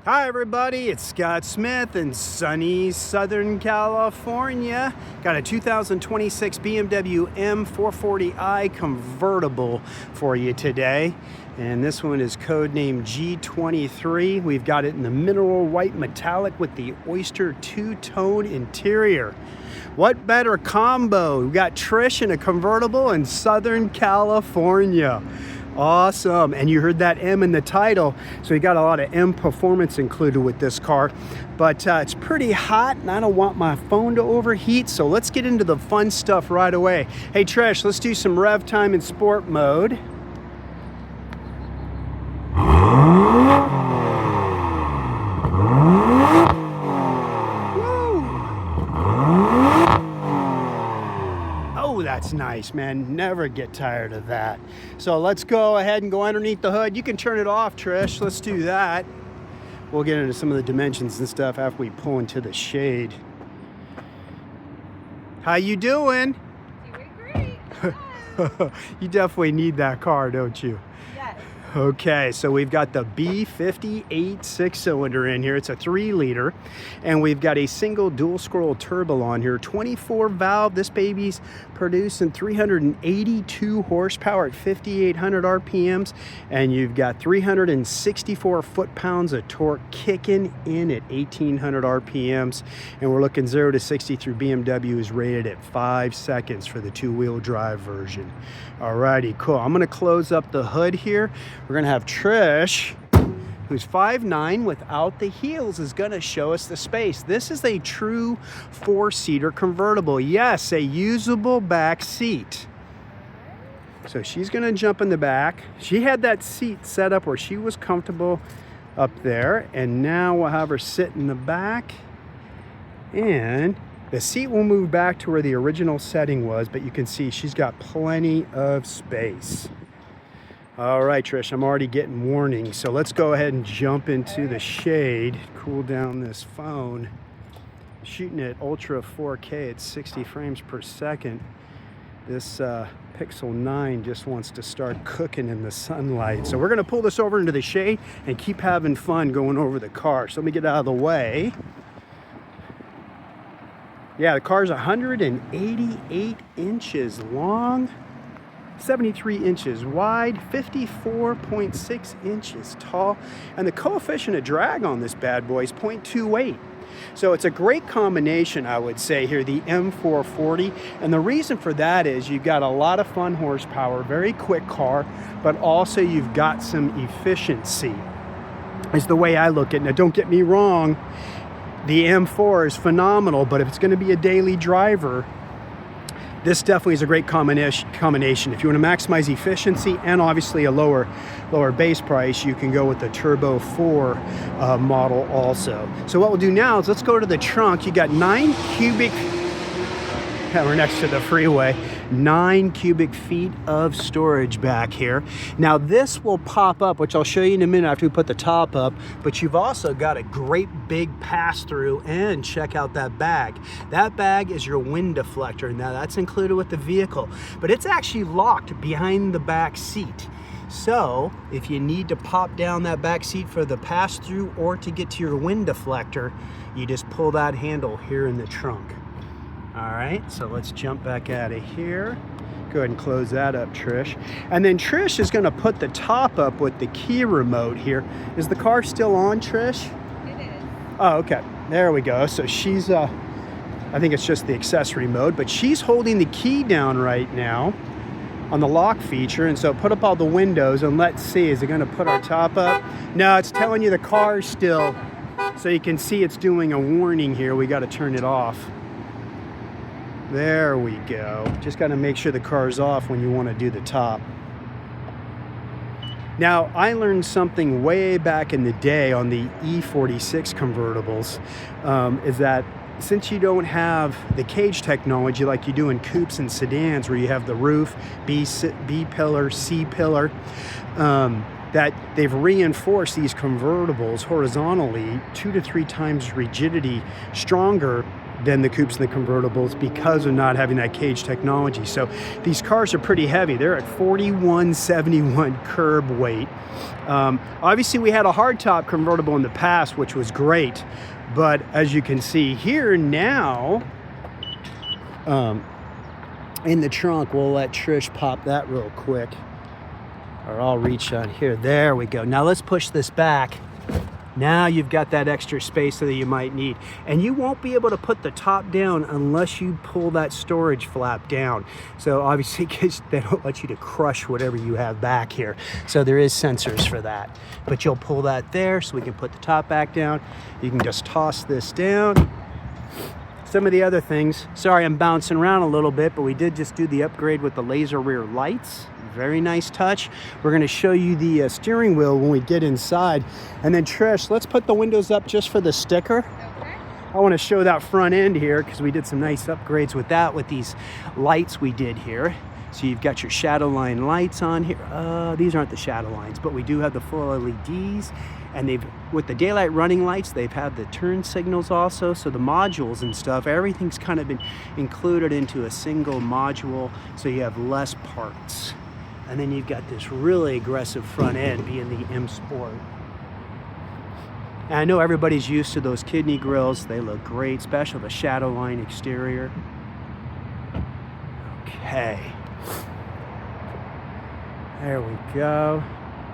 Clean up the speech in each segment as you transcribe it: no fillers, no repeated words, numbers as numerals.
Hi everybody, it's Scott Smith in sunny Southern California. Got a 2026 BMW M440i convertible for you today. And this one is codenamed G23. We've got it in the mineral white metallic with the oyster two-tone interior. What better combo? We've got Trish in a convertible in Southern California. Awesome. And you heard that M in the title, so you got a lot of M performance included with this car. But it's pretty hot and I don't want my phone to overheat, so let's get into the fun stuff right away. Hey Trish, let's do some rev time in sport mode. That's nice, man. Never get tired of that. So let's go ahead and go underneath the hood. You can turn it off, Trish. Let's do that. We'll get into some of the dimensions and stuff after we pull into the shade. How you doing? Doing great. You definitely need that car, don't you? Yes. Okay, so we've got the B58 six-cylinder in here. It's a 3-liter, and we've got a single dual-scroll turbo on here, 24 valve. This baby's producing 382 horsepower at 5,800 RPMs, and you've got 364 foot-pounds of torque kicking in at 1,800 RPMs, and we're looking 0 to 60 through BMW is rated at 5 seconds for the two-wheel drive version. Alrighty, cool. I'm gonna close up the hood here. We're gonna have Trish, who's 5'9", without the heels, is gonna show us the space. This is a true 4-seater convertible. Yes, a usable back seat. So she's gonna jump in the back. She had that seat set up where she was comfortable up there, and now we'll have her sit in the back, and the seat will move back to where the original setting was, but you can see she's got plenty of space. All right, Trish, I'm already getting warning, so let's go ahead and jump into the shade, cool down this phone. Shooting at Ultra 4K at 60 frames per second. This Pixel 9 just wants to start cooking in the sunlight. So we're gonna pull this over into the shade and keep having fun going over the car. So let me get out of the way. Yeah, the car's 188 inches long, 73 inches wide, 54.6 inches tall, and the coefficient of drag on this bad boy is 0.28. So it's a great combination, I would say here, the M440, and the reason for that is you've got a lot of fun horsepower, very quick car, but also you've got some efficiency, is the way I look at it. Now don't get me wrong, the M4 is phenomenal, but if it's going to be a daily driver, this definitely is a great combination. If you want to maximize efficiency and obviously a lower base price, you can go with the Turbo 4 model also. So what we'll do now is let's go to the trunk. You got 9 cubic, we're next to the freeway, 9 cubic feet of storage back here. Now this will pop up, which I'll show you in a minute after we put the top up, but you've also got a great big pass-through, and check out that bag. That bag is your wind deflector. Now that's included with the vehicle, but it's actually locked behind the back seat. So if you need to pop down that back seat for the pass-through or to get to your wind deflector, you just pull that handle here in the trunk. All right, so let's jump back out of here. Go ahead and close that up, Trish. And then Trish is gonna put the top up with the key remote here. Is the car still on, Trish? It is. Oh, okay, there we go. So she's, I think it's just the accessory mode, but she's holding the key down right now on the lock feature. And so put up all the windows and let's see, is it gonna put our top up? No, it's telling you the car's still, so you can see it's doing a warning here. We gotta turn it off. There we go. Just got to make sure the car's off when you want to do the top. Now, I learned something way back in the day on the E46 convertibles, is that since you don't have the cage technology like you do in coupes and sedans where you have the roof, B pillar, C pillar, that they've reinforced these convertibles horizontally 2 to 3 times rigidity stronger than the coupes and the convertibles because of not having that cage technology. So these cars are pretty heavy. They're at 4171 curb weight. Obviously we had a hardtop convertible in the past, which was great, but as you can see here now, in the trunk, we'll let Trish pop that real quick, or I'll reach on here. There we go. Now let's push this back. Now you've got that extra space that you might need. And you won't be able to put the top down unless you pull that storage flap down. So obviously, because they don't want you to crush whatever you have back here. So there is sensors for that. But you'll pull that there so we can put the top back down. You can just toss this down. Some of the other things, sorry I'm bouncing around a little bit, but we did just do the upgrade with the laser rear lights. Very nice touch. We're going to show you the steering wheel when we get inside. And then Trish, let's put the windows up just for the sticker. Okay. I want to show that front end here because we did some nice upgrades with that, with these lights we did here. So you've got your shadow line lights on here. These aren't the shadow lines, but we do have the full LEDs. And they've, with the daylight running lights, they've had the turn signals also. So the modules and stuff, everything's kind of been included into a single module, so you have less parts. And then you've got this really aggressive front end being the M Sport. And I know everybody's used to those kidney grills. They look great, especially the shadow line exterior. Okay. There we go.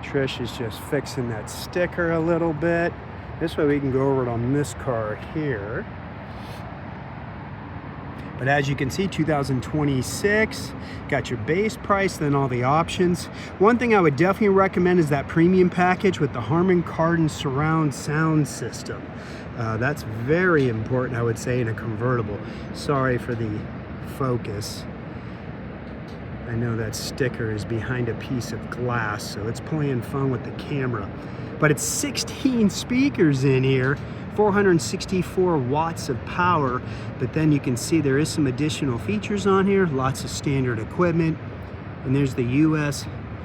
Trish is just fixing that sticker a little bit. This way we can go over it on this car here. But as you can see, 2026, got your base price, then all the options. One thing I would definitely recommend is that premium package with the Harman Kardon surround sound system. That's very important, I would say, in a convertible. Sorry for the focus. I know that sticker is behind a piece of glass, so it's playing fun with the camera. But it's 16 speakers in here, 464 watts of power, but then you can see there is some additional features on here, lots of standard equipment, and there's the US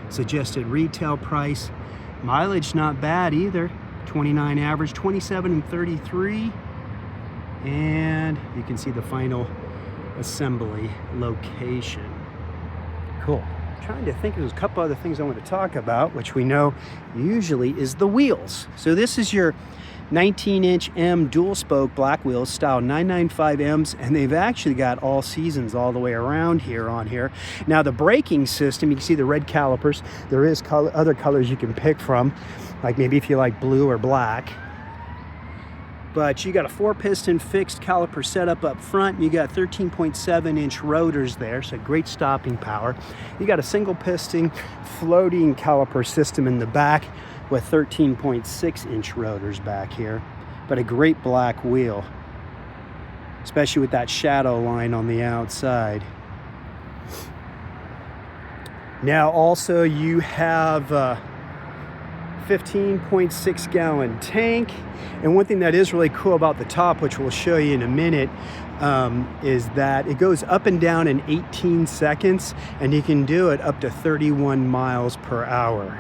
suggested retail price. Mileage not bad either, 29 average, 27 and 33, and you can see the final assembly location. Cool. I'm trying to think, there's a couple other things I want to talk about, which we know usually is the wheels. So this is your 19-inch M dual spoke black wheels, style 995Ms, and they've actually got all seasons all the way around here on here. Now the braking system, you can see the red calipers. There is other colors you can pick from, like maybe if you like blue or black. But you got a 4-piston fixed caliper setup up front. You got 13.7-inch rotors there, so great stopping power. You got a single piston floating caliper system in the back with 13.6-inch rotors back here. But a great black wheel, especially with that shadow line on the outside. Now also you have 15.6 gallon tank. And one thing that is really cool about the top, which we'll show you in a minute, is that it goes up and down in 18 seconds, and you can do it up to 31 miles per hour.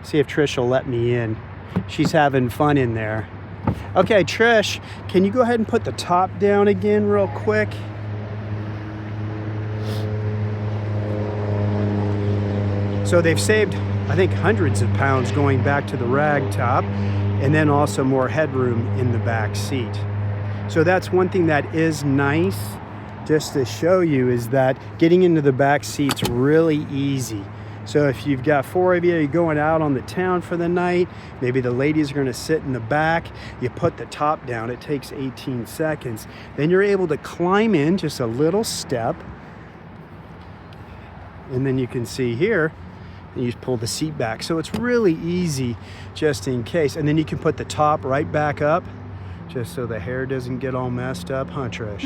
See if Trish will let me in. She's having fun in there. Okay, Trish, can you go ahead and put the top down again real quick? So they've saved, I think, hundreds of pounds going back to the rag top, and then also more headroom in the back seat. So that's one thing that is nice, just to show you, is that getting into the back seat's really easy. So if you've got 4 of you, you're going out on the town for the night, maybe the ladies are going to sit in the back, you put the top down, it takes 18 seconds. Then you're able to climb in just a little step, and then you can see here, and you just pull the seat back. So it's really easy, just in case. And then you can put the top right back up, just so the hair doesn't get all messed up, huh, Trish?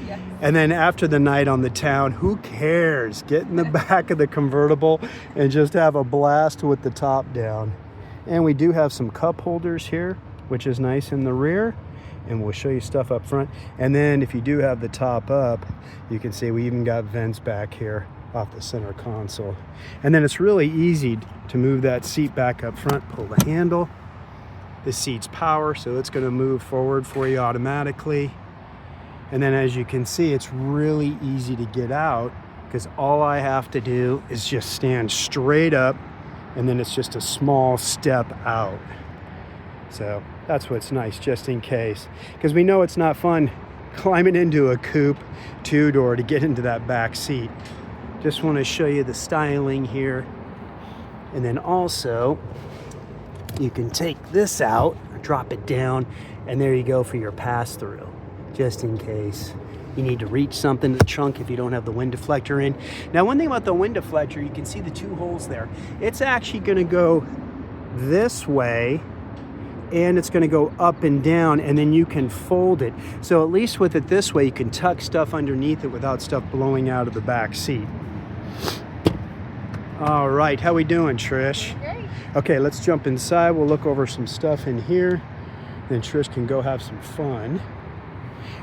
Yes. And then after the night on the town, who cares? Get in the back of the convertible and just have a blast with the top down. And we do have some cup holders here, which is nice in the rear. And we'll show you stuff up front. And then if you do have the top up, you can see we even got vents back here off the center console. And then it's really easy to move that seat back up front, pull the handle, The seat's power, so it's going to move forward for you automatically. And then as you can see, it's really easy to get out because all I have to do is just stand straight up, and then it's just a small step out. So that's what's nice, just in case, because we know it's not fun climbing into a coupe two-door to get into that back seat. Just want to show you the styling here. And then also you can take this out, drop it down, and there you go for your pass-through, just in case you need to reach something in the trunk if you don't have the wind deflector in. Now, one thing about the wind deflector, you can see the two holes there. It's actually going to go this way, and it's going to go up and down, and then you can fold it. So at least with it this way, you can tuck stuff underneath it without stuff blowing out of the back seat. All right, how we doing, Trish? Great. Okay, let's jump inside. We'll look over some stuff in here. Then Trish can go have some fun.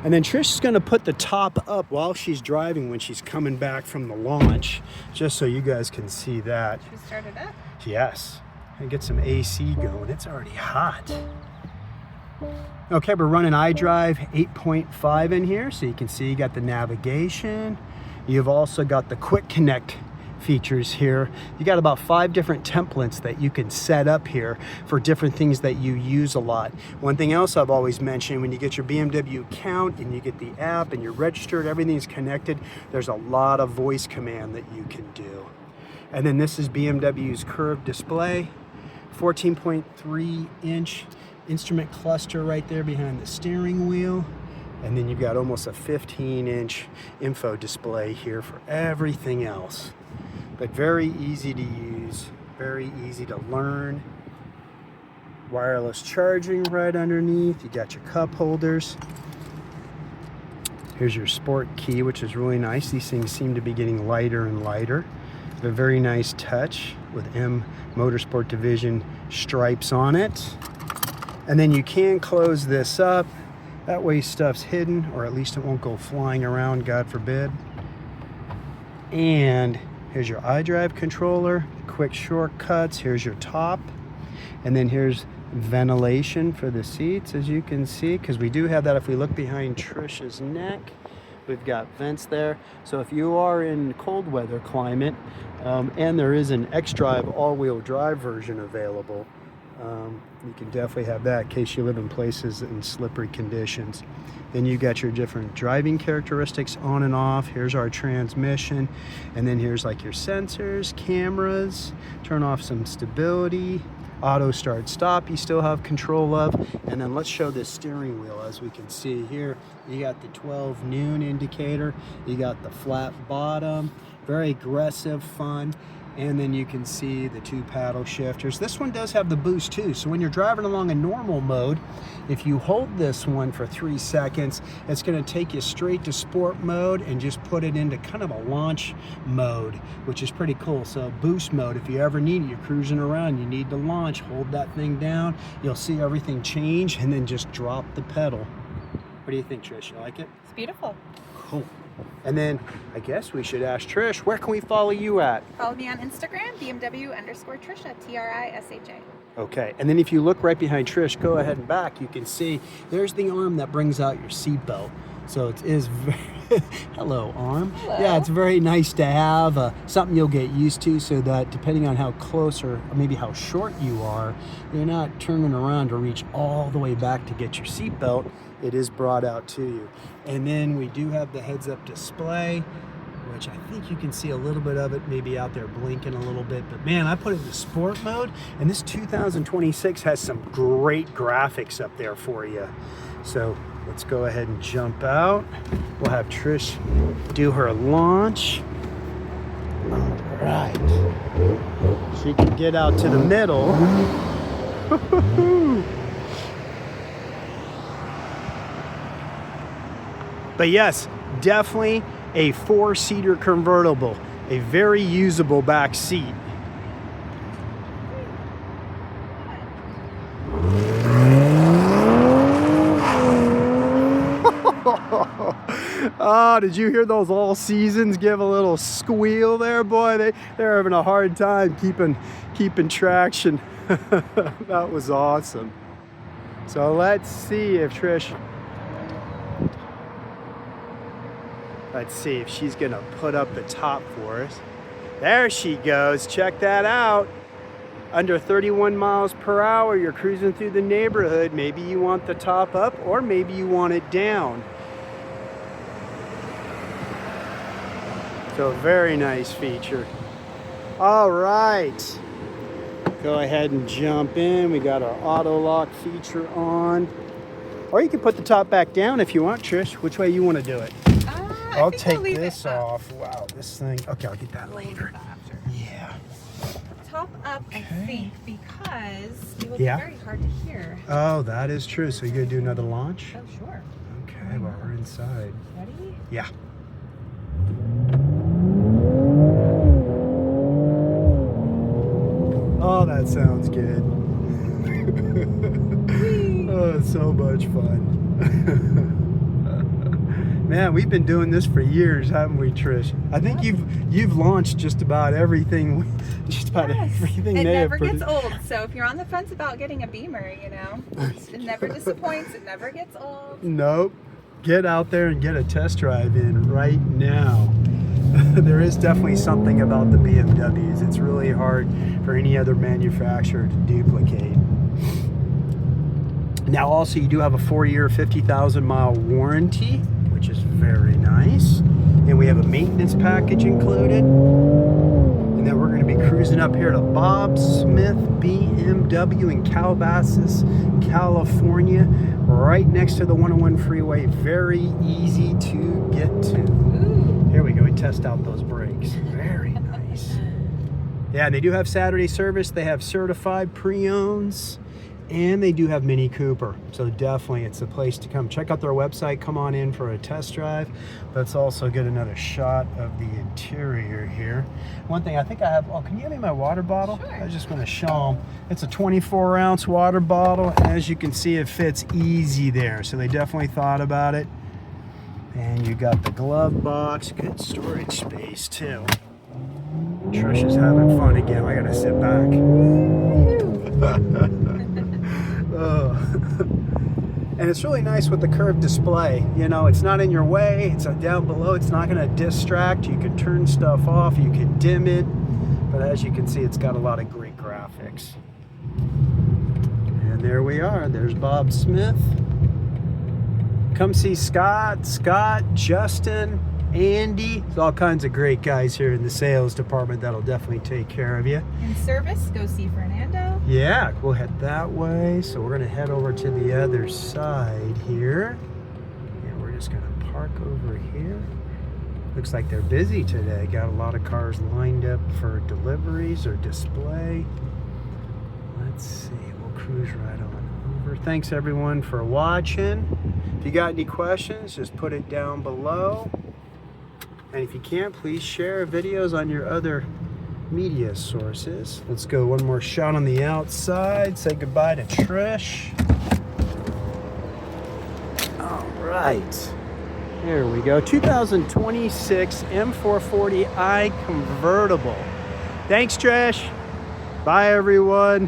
And then Trish is going to put the top up while she's driving when she's coming back from the launch, just so you guys can see that. Should we start it up? Yes. And get some AC going. It's already hot. Okay, we're running iDrive 8.5 in here, so you can see you got the navigation. You've also got the quick connect features here. You got about 5 different templates that you can set up here for different things that you use a lot. One thing else I've always mentioned, when you get your BMW account and you get the app and you're registered, everything's connected, there's a lot of voice command that you can do. And then this is BMW's curved display, 14.3 inch instrument cluster right there behind the steering wheel. And then you've got almost a 15-inch info display here for everything else. But very easy to use, very easy to learn. Wireless charging right underneath. You got your cup holders. Here's your sport key, which is really nice. These things seem to be getting lighter and lighter. A very nice touch with M Motorsport Division stripes on it. And then you can close this up. That way stuff's hidden, or at least it won't go flying around, God forbid. And here's your iDrive controller, quick shortcuts. Here's your top. And then here's ventilation for the seats, as you can see, because we do have that. If we look behind Trish's neck, we've got vents there. So if you are in cold weather climate, and there is an xDrive all-wheel drive version available, you can definitely have that in case you live in places in slippery conditions. Then you got your different driving characteristics on and off. Here's our transmission, and then here's like your sensors, cameras, turn off some stability, auto start stop you still have control of. And then let's show this steering wheel. As we can see here, you got the 12 noon indicator, you got the flat bottom, very aggressive, fun. And then you can see the 2 paddle shifters. This one does have the boost too. So when you're driving along in normal mode, if you hold this one for 3 seconds, it's gonna take you straight to sport mode and just put it into kind of a launch mode, which is pretty cool. So boost mode, if you ever need it, you're cruising around, you need to launch, hold that thing down, you'll see everything change, and then just drop the pedal. What do you think, Trish? You like it? It's beautiful. Cool. And then I guess we should ask Trish, where can we follow you at? Follow me on Instagram, BMW_Trisha, TRISHA. Okay, and then if you look right behind Trish, go ahead and back, you can see there's the arm that brings out your seatbelt. So it is very, hello arm. Hello. Yeah, it's very nice to have, something you'll get used to, so that depending on how close or maybe how short you are, you're not turning around to reach all the way back to get your seatbelt. It is brought out to you. And then we do have the heads-up display, which I think you can see a little bit of it maybe out there blinking a little bit. But man, I put it in sport mode, and this 2026 has some great graphics up there for you. So let's go ahead and jump out. We'll have Trish do her launch. All right. She can get out to the middle. But yes, definitely a 4-seater convertible, a very usable back seat. Oh, did you hear those All Seasons give a little squeal there, boy? They're having a hard time keeping traction. That was awesome. So let's see if she's gonna put up the top for us. There she goes. Check that out. Under 31 miles per hour, you're cruising through the neighborhood. Maybe you want the top up or maybe you want it down. So very nice feature. All right. Go ahead and jump in. We got our auto lock feature on. Or you can put the top back down if you want, Trish. Which way you want to do it? I'll take this off. Wow, this thing. Okay, I'll get that later. Yeah. Top up, okay. I think, because it would be Yeah. very hard to hear. Oh, that is true. So you gonna do another launch? Oh, sure. Okay, well, we're inside. Ready? Yeah. Oh, that sounds good. Oh, it's so much fun. Man, we've been doing this for years, haven't we, Trish? I think you've launched just about everything. Everything. It never gets old. So if you're on the fence about getting a Beamer, you know, it never disappoints. It never gets old. Nope. Get out there and get a test drive in right now. There is definitely something about the BMWs. It's really hard for any other manufacturer to duplicate. Now, also, you do have a 4-year, 50,000-mile warranty, which is very nice. And we have a maintenance package included. And then we're going to be cruising up here to Bob Smith BMW in Calabasas, California, right next to the 101 freeway. Very easy to get to. Ooh. Here we go. We test out those brakes. Very nice. Yeah, and they do have Saturday service. They have certified pre-owns. And they do have Mini Cooper, so definitely it's a place to come. Check out their website, come on in for a test drive. Let's also get another shot of the interior here. One thing I think I have, can you give me my water bottle? Sure. I just want to show them. It's a 24-ounce water bottle. As you can see, it fits easy there, so they definitely thought about it. And you got the glove box, good storage space too. Trish is having fun again. I gotta sit back. And it's really nice with the curved display. You know, it's not in your way, it's down below, it's not gonna distract. You can turn stuff off, you can dim it, but as you can see, it's got a lot of great graphics. And there we are, there's Bob Smith. Come see Scott, Justin, Andy. There's all kinds of great guys here in the sales department that'll definitely take care of you. In service, go see Fernando. Yeah, we'll head that way. So we're gonna head over to the other side here. And we're just gonna park over here. Looks like they're busy today. Got a lot of cars lined up for deliveries or display. Let's see, we'll cruise right on over. Thanks everyone for watching. If you got any questions, just put it down below. And if you can, please share videos on your other media sources. Let's go one more shot on the outside. Say goodbye to Trish. All right. There we go. 2026 M440i convertible. Thanks, Trish. Bye, everyone.